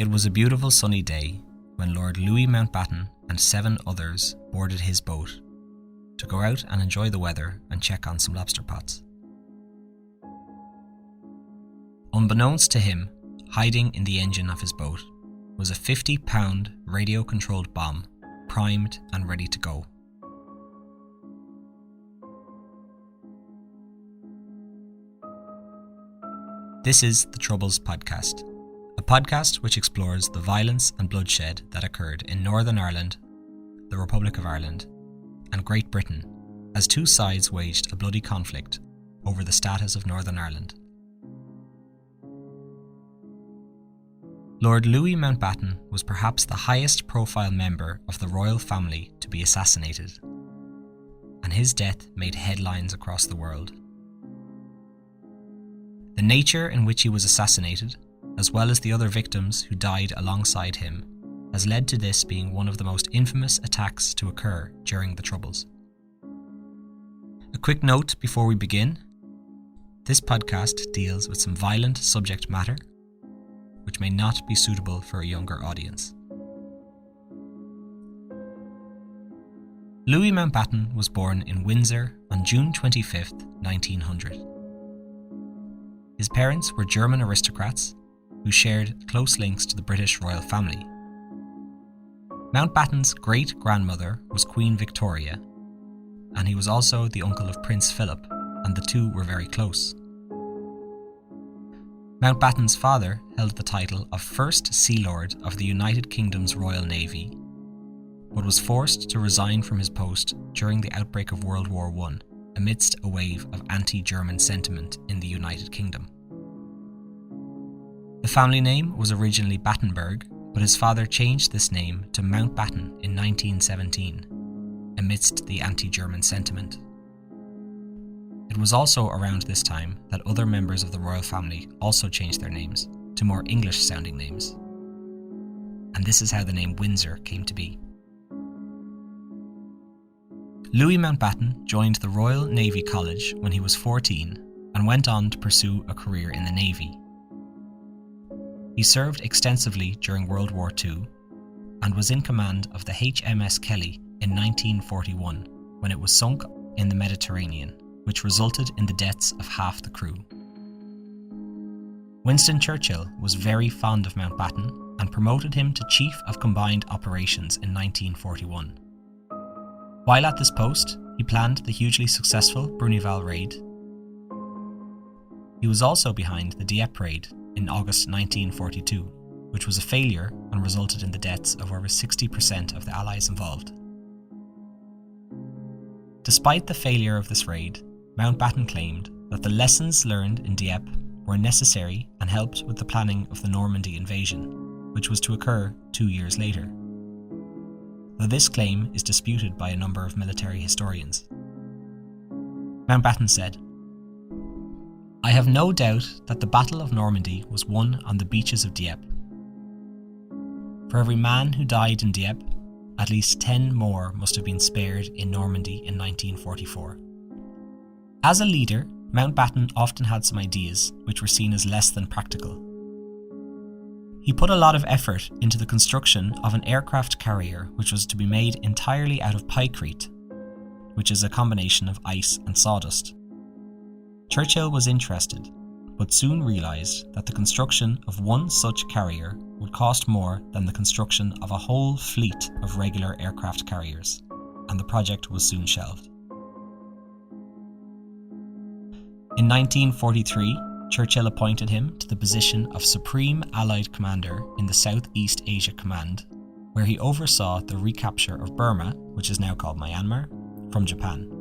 It was a beautiful sunny day when Lord Louis Mountbatten and 7 others boarded his boat to go out and enjoy the weather and check on some lobster pots. Unbeknownst to him, hiding in the engine of his boat was a 50-pound radio-controlled bomb, primed and ready to go. This is the Troubles Podcast, a podcast which explores the violence and bloodshed that occurred in Northern Ireland, the Republic of Ireland, and Great Britain as two sides waged a bloody conflict over the status of Northern Ireland. Lord Louis Mountbatten was perhaps the highest profile member of the royal family to be assassinated, and his death made headlines across the world. The nature in which he was assassinated, as well as the other victims who died alongside him, has led to this being one of the most infamous attacks to occur during the Troubles. A quick note before we begin: this podcast deals with some violent subject matter which may not be suitable for a younger audience. Louis Mountbatten was born in Windsor on June 25, 1900. His parents were German aristocrats who shared close links to the British royal family. Mountbatten's great-grandmother was Queen Victoria, and he was also the uncle of Prince Philip, and the two were very close. Mountbatten's father held the title of First Sea Lord of the United Kingdom's Royal Navy, but was forced to resign from his post during the outbreak of World War I amidst a wave of anti-German sentiment in the United Kingdom. The family name was originally Battenberg, but his father changed this name to Mountbatten in 1917, amidst the anti-German sentiment. It was also around this time that other members of the royal family also changed their names to more English-sounding names. And this is how the name Windsor came to be. Louis Mountbatten joined the Royal Navy College when he was 14 and went on to pursue a career in the Navy. He served extensively during World War II and was in command of the HMS Kelly in 1941 when it was sunk in the Mediterranean, which resulted in the deaths of half the crew. Winston Churchill was very fond of Mountbatten and promoted him to Chief of Combined Operations in 1941. While at this post, he planned the hugely successful Brunival raid. He was also behind the Dieppe raid in August 1942, which was a failure and resulted in the deaths of over 60% of the Allies involved. Despite the failure of this raid, Mountbatten claimed that the lessons learned in Dieppe were necessary and helped with the planning of the Normandy invasion, which was to occur 2 years later. Though this claim is disputed by a number of military historians. Mountbatten said, "I have no doubt that the Battle of Normandy was won on the beaches of Dieppe. For every man who died in Dieppe, at least 10 more must have been spared in Normandy in 1944. As a leader, Mountbatten often had some ideas which were seen as less than practical. He put a lot of effort into the construction of an aircraft carrier which was to be made entirely out of pykrete, which is a combination of ice and sawdust. Churchill was interested, but soon realised that the construction of one such carrier would cost more than the construction of a whole fleet of regular aircraft carriers, and the project was soon shelved. In 1943, Churchill appointed him to the position of Supreme Allied Commander in the Southeast Asia Command, where he oversaw the recapture of Burma, which is now called Myanmar, from Japan.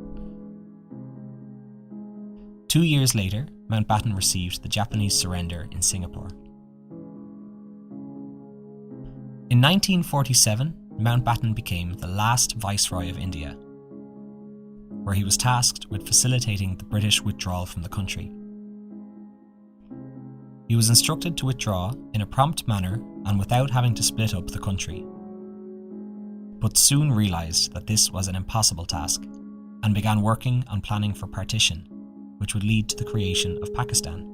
2 years later, Mountbatten received the Japanese surrender in Singapore. In 1947, Mountbatten became the last Viceroy of India, where he was tasked with facilitating the British withdrawal from the country. He was instructed to withdraw in a prompt manner and without having to split up the country, but soon realised that this was an impossible task and began working on planning for partition, which would lead to the creation of Pakistan.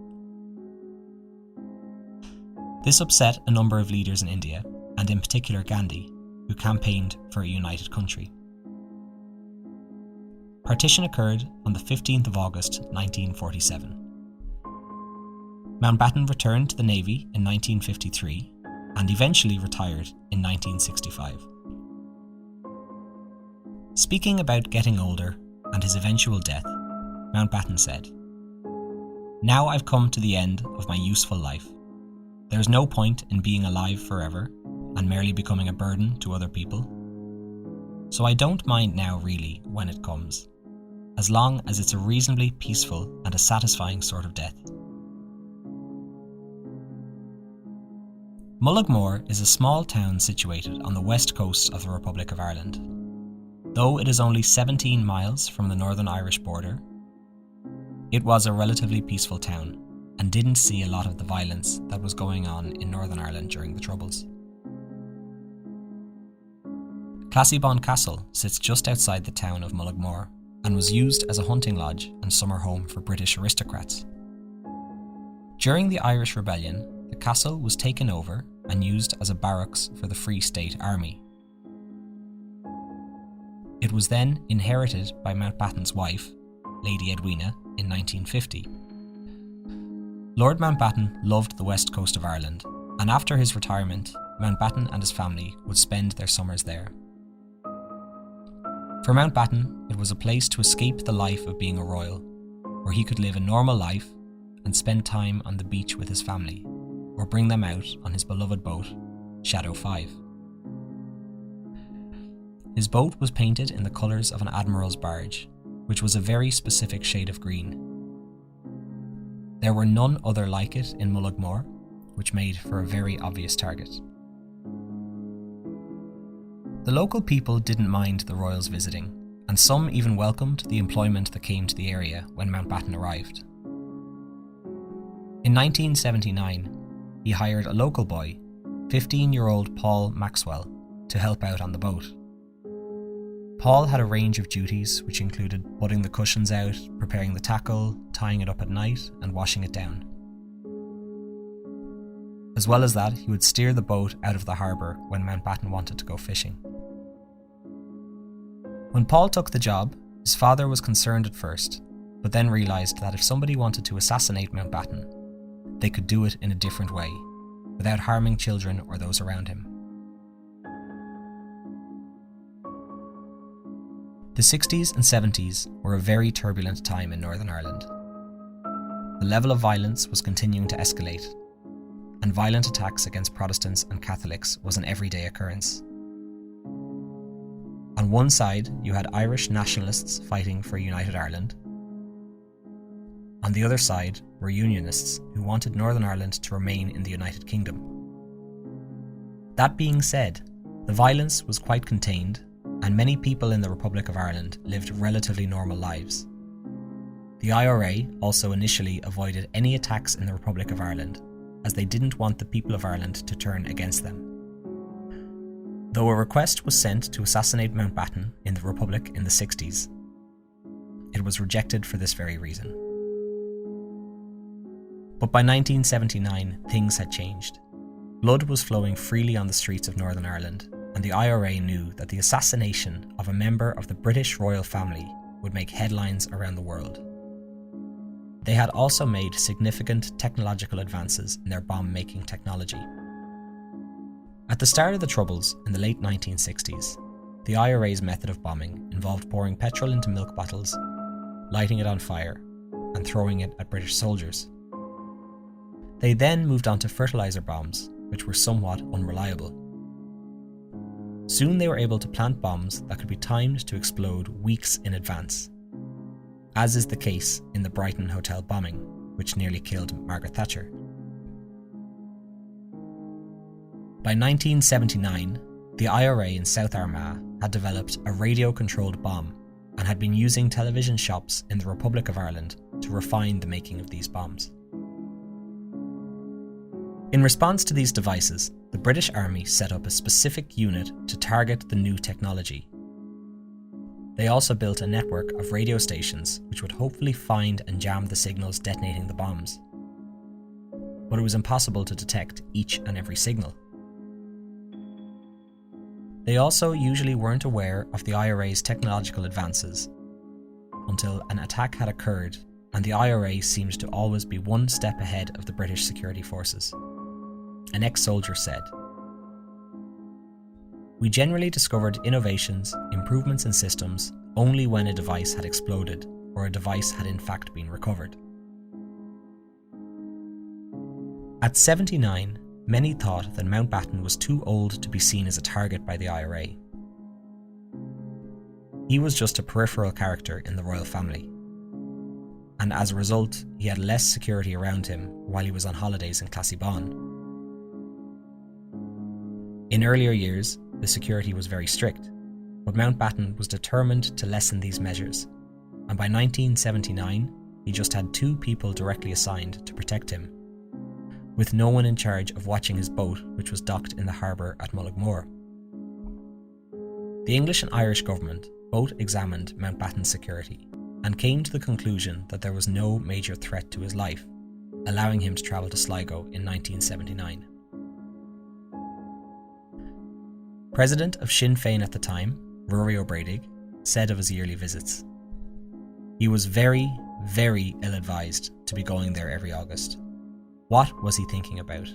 This upset a number of leaders in India, and in particular Gandhi, who campaigned for a united country. Partition occurred on the 15th of August 1947. Mountbatten returned to the Navy in 1953 and eventually retired in 1965. Speaking about getting older and his eventual death, Mountbatten said, "Now I've come to the end of my useful life. There's no point in being alive forever and merely becoming a burden to other people. So I don't mind now really when it comes, as long as it's a reasonably peaceful and a satisfying sort of death." Mullaghmore is a small town situated on the west coast of the Republic of Ireland. Though it is only 17 miles from the Northern Irish border, it was a relatively peaceful town and didn't see a lot of the violence that was going on in Northern Ireland during the Troubles. Classybon Castle sits just outside the town of Mullaghmore and was used as a hunting lodge and summer home for British aristocrats. During the Irish Rebellion, the castle was taken over and used as a barracks for the Free State Army. It was then inherited by Mountbatten's wife, Lady Edwina, in 1950. Lord Mountbatten loved the west coast of Ireland, and after his retirement, Mountbatten and his family would spend their summers there. For Mountbatten, it was a place to escape the life of being a royal, where he could live a normal life and spend time on the beach with his family, or bring them out on his beloved boat, Shadow 5. His boat was painted in the colours of an admiral's barge, which was a very specific shade of green. There were none other like it in Mullaghmore, which made for a very obvious target. The local people didn't mind the royals visiting, and some even welcomed the employment that came to the area when Mountbatten arrived. In 1979, he hired a local boy, 15-year-old Paul Maxwell, to help out on the boat. Paul had a range of duties which included putting the cushions out, preparing the tackle, tying it up at night, and washing it down. As well as that, he would steer the boat out of the harbour when Mountbatten wanted to go fishing. When Paul took the job, his father was concerned at first, but then realised that if somebody wanted to assassinate Mountbatten, they could do it in a different way, without harming children or those around him. The 60s and 70s were a very turbulent time in Northern Ireland. The level of violence was continuing to escalate, and violent attacks against Protestants and Catholics was an everyday occurrence. On one side, you had Irish nationalists fighting for a united Ireland. On the other side were Unionists who wanted Northern Ireland to remain in the United Kingdom. That being said, the violence was quite contained, and many people in the Republic of Ireland lived relatively normal lives. The IRA also initially avoided any attacks in the Republic of Ireland, as they didn't want the people of Ireland to turn against them. Though a request was sent to assassinate Mountbatten in the Republic in the 60s, it was rejected for this very reason. But by 1979, things had changed. Blood was flowing freely on the streets of Northern Ireland, and the IRA knew that the assassination of a member of the British royal family would make headlines around the world. They had also made significant technological advances in their bomb-making technology. At the start of the Troubles in the late 1960s, the IRA's method of bombing involved pouring petrol into milk bottles, lighting it on fire, and throwing it at British soldiers. They then moved on to fertilizer bombs, which were somewhat unreliable. Soon they were able to plant bombs that could be timed to explode weeks in advance, as is the case in the Brighton Hotel bombing, which nearly killed Margaret Thatcher. By 1979, the IRA in South Armagh had developed a radio-controlled bomb and had been using television shops in the Republic of Ireland to refine the making of these bombs. In response to these devices, the British Army set up a specific unit to target the new technology. They also built a network of radio stations which would hopefully find and jam the signals detonating the bombs. but it was impossible to detect each and every signal. They also usually weren't aware of the IRA's technological advances until an attack had occurred, and the IRA seemed to always be one step ahead of the British security forces. An ex-soldier said, "We generally discovered innovations, improvements in systems, only when a device had exploded or a device had in fact been recovered." At 79, many thought that Mountbatten was too old to be seen as a target by the IRA. He was just a peripheral character in the royal family, and as a result, he had less security around him while he was on holidays in Classibon. In earlier years, the security was very strict, but Mountbatten was determined to lessen these measures, and by 1979, he just had 2 people directly assigned to protect him, with no one in charge of watching his boat, which was docked in the harbour at Mullaghmore. The English and Irish government both examined Mountbatten's security and came to the conclusion that there was no major threat to his life, allowing him to travel to Sligo in 1979. President of Sinn Féin at the time, Rory O'Brady, said of his yearly visits, "He was very, very ill-advised to be going there every August. What was he thinking about?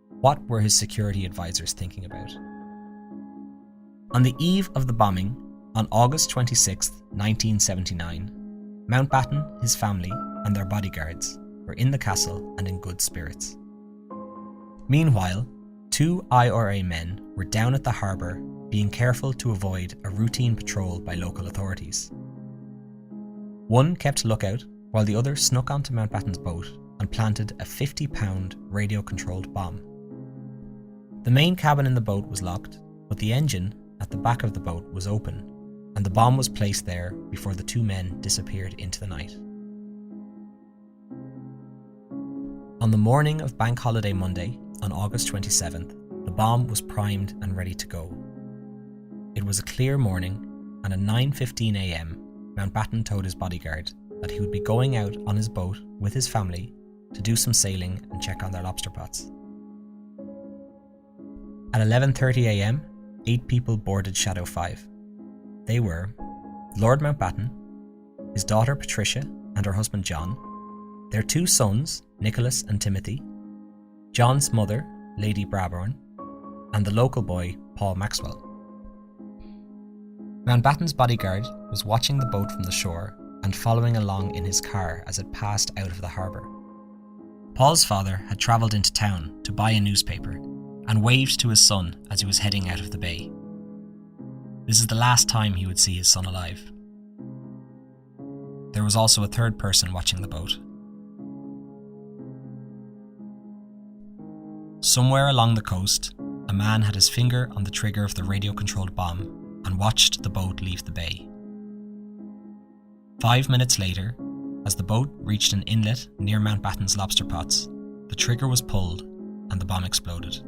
What were his security advisors thinking about?" On the eve of the bombing, on August 26, 1979, Mountbatten, his family, and their bodyguards were in the castle and in good spirits. Meanwhile, 2 IRA men were down at the harbour, being careful to avoid a routine patrol by local authorities. One kept lookout while the other snuck onto Mountbatten's boat and planted a 50-pound radio-controlled bomb. The main cabin in the boat was locked, but the engine at the back of the boat was open, and the bomb was placed there before the 2 men disappeared into the night. On the morning of Bank Holiday Monday, on August 27th, the bomb was primed and ready to go. It was a clear morning, and at 9:15 a.m, Mountbatten told his bodyguard that he would be going out on his boat with his family to do some sailing and check on their lobster pots. At 11:30 a.m, 8 people boarded Shadow 5. They were Lord Mountbatten, his daughter Patricia and her husband John, their 2 sons, Nicholas and Timothy, John's mother, Lady Brabourne, and the local boy, Paul Maxwell. Mountbatten's bodyguard was watching the boat from the shore and following along in his car as it passed out of the harbour. Paul's father had travelled into town to buy a newspaper and waved to his son as he was heading out of the bay. This is the last time he would see his son alive. There was also a third person watching the boat. Somewhere along the coast, a man had his finger on the trigger of the radio-controlled bomb and watched the boat leave the bay. 5 minutes later, as the boat reached an inlet near Mountbatten's lobster pots, the trigger was pulled and the bomb exploded.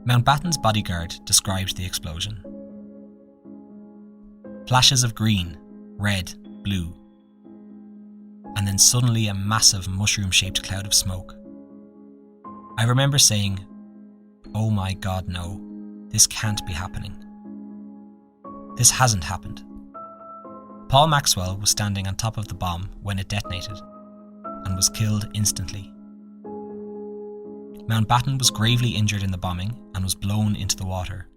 Mountbatten's bodyguard described the explosion. Flashes of green, red, blue, and then suddenly a massive mushroom-shaped cloud of smoke. I remember saying, "Oh my God, no, this can't be happening. This hasn't happened." Paul Maxwell was standing on top of the bomb when it detonated and was killed instantly. Mountbatten was gravely injured in the bombing and was blown into the water.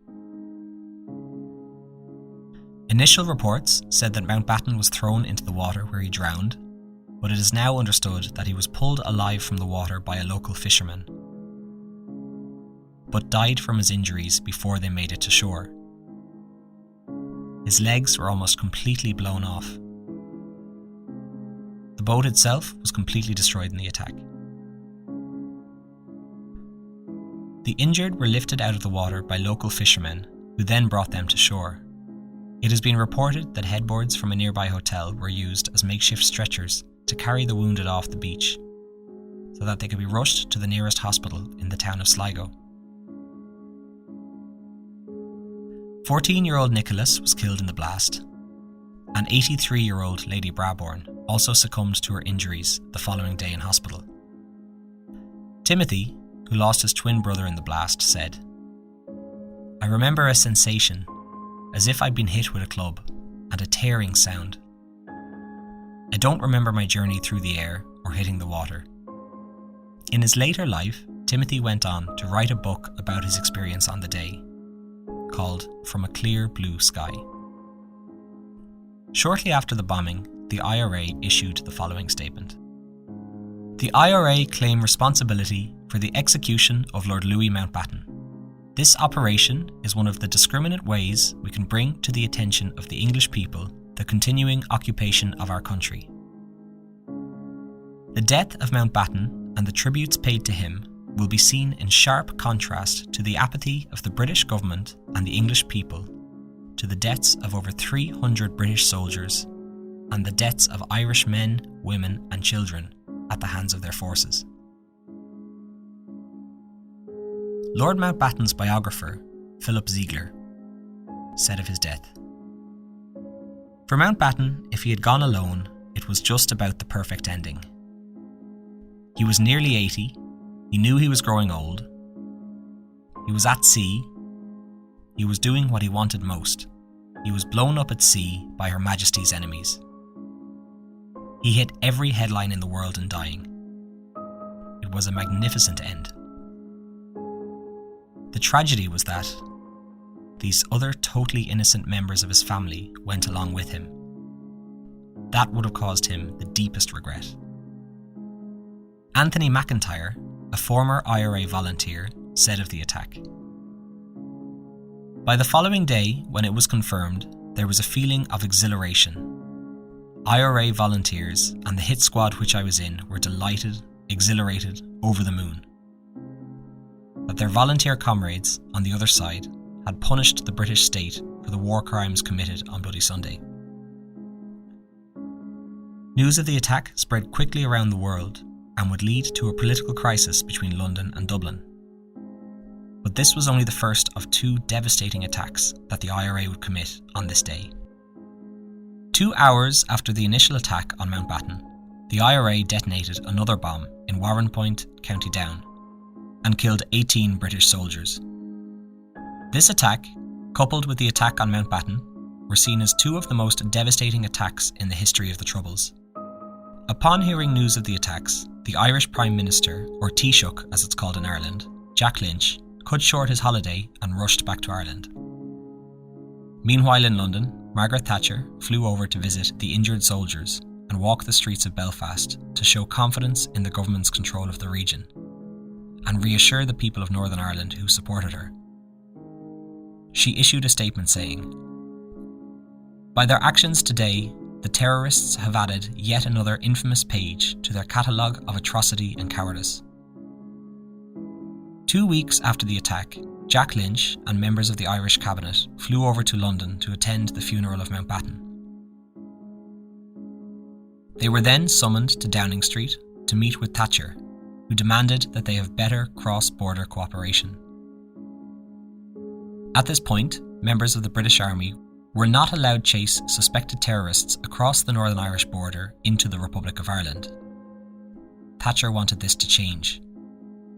Initial reports said that Mountbatten was thrown into the water where he drowned, but it is now understood that he was pulled alive from the water by a local fisherman, but died from his injuries before they made it to shore. His legs were almost completely blown off. The boat itself was completely destroyed in the attack. The injured were lifted out of the water by local fishermen, who then brought them to shore. It has been reported that headboards from a nearby hotel were used as makeshift stretchers to carry the wounded off the beach, so that they could be rushed to the nearest hospital in the town of Sligo. 14-year-old Nicholas was killed in the blast, and 83-year-old Lady Brabourne also succumbed to her injuries the following day in hospital. Timothy, who lost his twin brother in the blast, said, "I remember a sensation, as if I'd been hit with a club, and a tearing sound. I don't remember my journey through the air or hitting the water." In his later life, Timothy went on to write a book about his experience on the day, called From a Clear Blue Sky. Shortly after the bombing, the IRA issued the following statement. The IRA claim responsibility for the execution of Lord Louis Mountbatten. This operation is one of the discriminate ways we can bring to the attention of the English people the continuing occupation of our country. The death of Mountbatten and the tributes paid to him will be seen in sharp contrast to the apathy of the British government and the English people to the deaths of over 300 British soldiers and the deaths of Irish men, women and children at the hands of their forces. Lord Mountbatten's biographer, Philip Ziegler, said of his death, "For Mountbatten, if he had gone alone, it was just about the perfect ending. He was nearly 80, he knew he was growing old, he was at sea, he was doing what he wanted most. He was blown up at sea by Her Majesty's enemies. He hit every headline in the world in dying. It was a magnificent end. The tragedy was that these other totally innocent members of his family went along with him. That would have caused him the deepest regret." Anthony McIntyre, a former IRA volunteer, said of the attack, "By the following day, when it was confirmed, there was a feeling of exhilaration. IRA volunteers and the hit squad which I was in were delighted, exhilarated, over the moon. That their volunteer comrades on the other side had punished the British state for the war crimes committed on Bloody Sunday." News of the attack spread quickly around the world and would lead to a political crisis between London and Dublin. But this was only the first of two devastating attacks that the IRA would commit on this day. 2 hours after the initial attack on Mountbatten, the IRA detonated another bomb in Warrenpoint, County Down, and killed 18 British soldiers. This attack, coupled with the attack on Mountbatten, were seen as two of the most devastating attacks in the history of the Troubles. Upon hearing news of the attacks, the Irish Prime Minister, or Taoiseach as it's called in Ireland, Jack Lynch, cut short his holiday and rushed back to Ireland. Meanwhile in London, Margaret Thatcher flew over to visit the injured soldiers and walk the streets of Belfast to show confidence in the government's control of the region and reassure the people of Northern Ireland who supported her. She issued a statement saying, "By their actions today, the terrorists have added yet another infamous page to their catalogue of atrocity and cowardice." 2 weeks after the attack, Jack Lynch and members of the Irish cabinet flew over to London to attend the funeral of Mountbatten. They were then summoned to Downing Street to meet with Thatcher, who demanded that they have better cross-border cooperation. At this point, members of the British Army were not allowed to chase suspected terrorists across the Northern Irish border into the Republic of Ireland. Thatcher wanted this to change,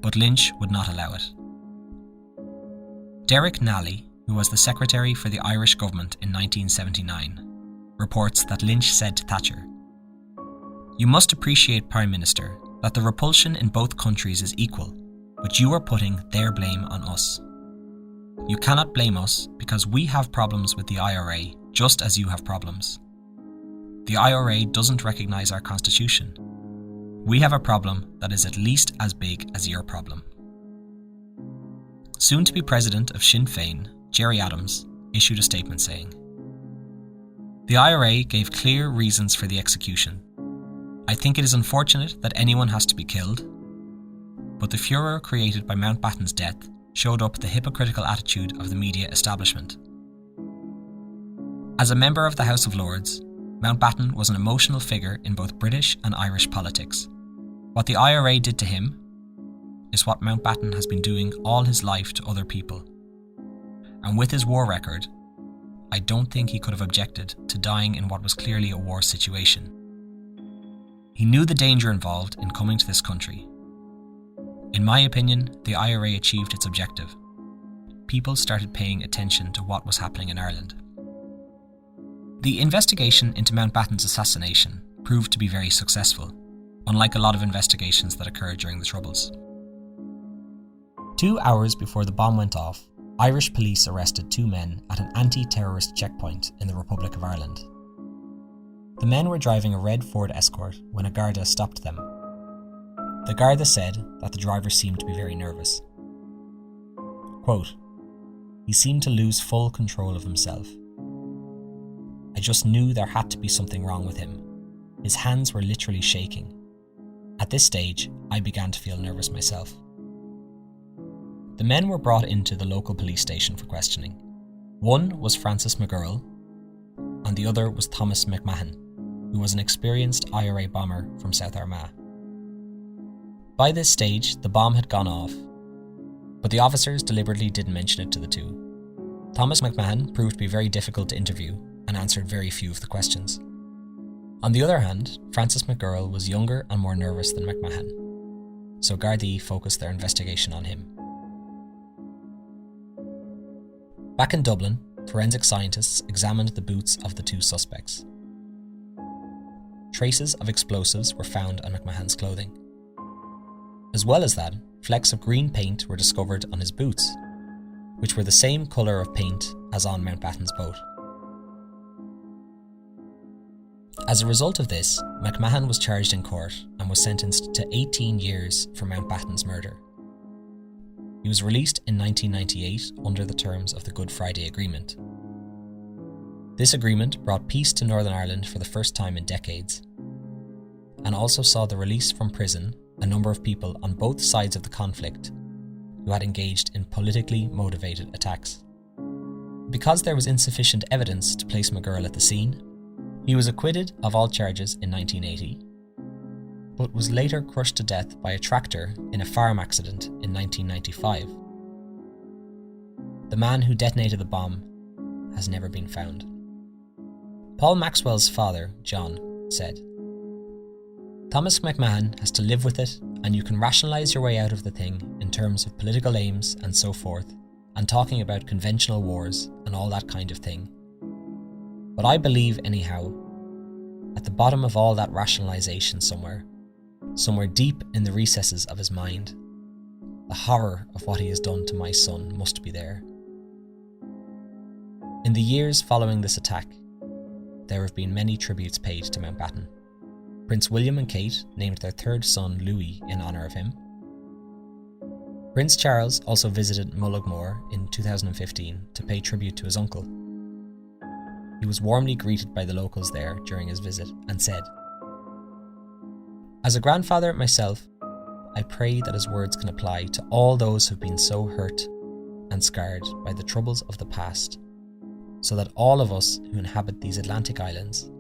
but Lynch would not allow it. Derek Nally, who was the Secretary for the Irish government in 1979, reports that Lynch said to Thatcher, "You must appreciate, Prime Minister, that the repulsion in both countries is equal, but you are putting their blame on us. You cannot blame us because we have problems with the IRA just as you have problems. The IRA doesn't recognise our constitution. We have a problem that is at least as big as your problem." Soon to be president of Sinn Féin, Gerry Adams, issued a statement saying, "The IRA gave clear reasons for the execution. I think it is unfortunate that anyone has to be killed, but the furor created by Mountbatten's death showed up the hypocritical attitude of the media establishment. As a member of the House of Lords, Mountbatten was an emotional figure in both British and Irish politics. What the IRA did to him is what Mountbatten has been doing all his life to other people. And with his war record, I don't think he could have objected to dying in what was clearly a war situation. He knew the danger involved in coming to this country. In my opinion, the IRA achieved its objective. People started paying attention to what was happening in Ireland. The investigation into Mountbatten's assassination proved to be very successful, unlike a lot of investigations that occurred during the Troubles. 2 hours before the bomb went off, Irish police arrested 2 men at an anti-terrorist checkpoint in the Republic of Ireland. The men were driving a red Ford Escort when a Garda stopped them. The Garda said that the driver seemed to be very nervous. Quote, "He seemed to lose full control of himself. I just knew there had to be something wrong with him. His hands were literally shaking. At this stage, I began to feel nervous myself." The men were brought into the local police station for questioning. One was Francis McGurl, and the other was Thomas McMahon, who was an experienced IRA bomber from South Armagh. By this stage, the bomb had gone off, but the officers deliberately didn't mention it to the two. Thomas McMahon proved to be very difficult to interview and answered very few of the questions. On the other hand, Francis McGurl was younger and more nervous than McMahon, so Gardaí focused their investigation on him. Back in Dublin, forensic scientists examined the boots of the 2 suspects. Traces of explosives were found on McMahon's clothing. As well as that, flecks of green paint were discovered on his boots, which were the same colour of paint as on Mountbatten's boat. As a result of this, McMahon was charged in court and was sentenced to 18 years for Mountbatten's murder. He was released in 1998 under the terms of the Good Friday Agreement. This agreement brought peace to Northern Ireland for the first time in decades, and also saw the release from prison a number of people on both sides of the conflict who had engaged in politically motivated attacks. Because there was insufficient evidence to place McGurl at the scene, he was acquitted of all charges in 1980, but was later crushed to death by a tractor in a farm accident in 1995. The man who detonated the bomb has never been found. Paul Maxwell's father, John, said, "Thomas McMahon has to live with it, and you can rationalise your way out of the thing in terms of political aims and so forth, and talking about conventional wars and all that kind of thing. But I believe anyhow, at the bottom of all that rationalisation somewhere deep in the recesses of his mind, the horror of what he has done to my son must be there." In the years following this attack, there have been many tributes paid to Mountbatten. Prince William and Kate named their 3rd son Louis in honour of him. Prince Charles also visited Mullaghmore in 2015 to pay tribute to his uncle. He was warmly greeted by the locals there during his visit and said, "As a grandfather myself, I pray that his words can apply to all those who have been so hurt and scarred by the troubles of the past, so that all of us who inhabit these Atlantic islands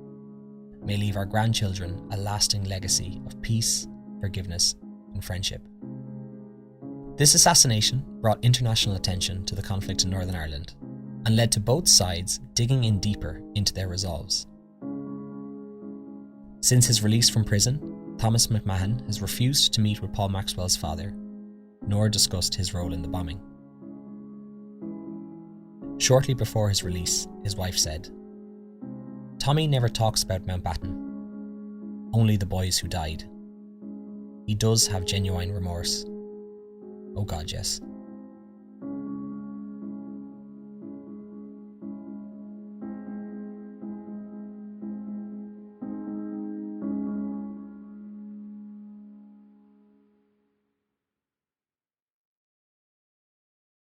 may leave our grandchildren a lasting legacy of peace, forgiveness, and friendship." This assassination brought international attention to the conflict in Northern Ireland and led to both sides digging in deeper into their resolves. Since his release from prison, Thomas McMahon has refused to meet with Paul Maxwell's father, nor discussed his role in the bombing. Shortly before his release, his wife said, "Tommy never talks about Mountbatten, only the boys who died. He does have genuine remorse. Oh God, yes."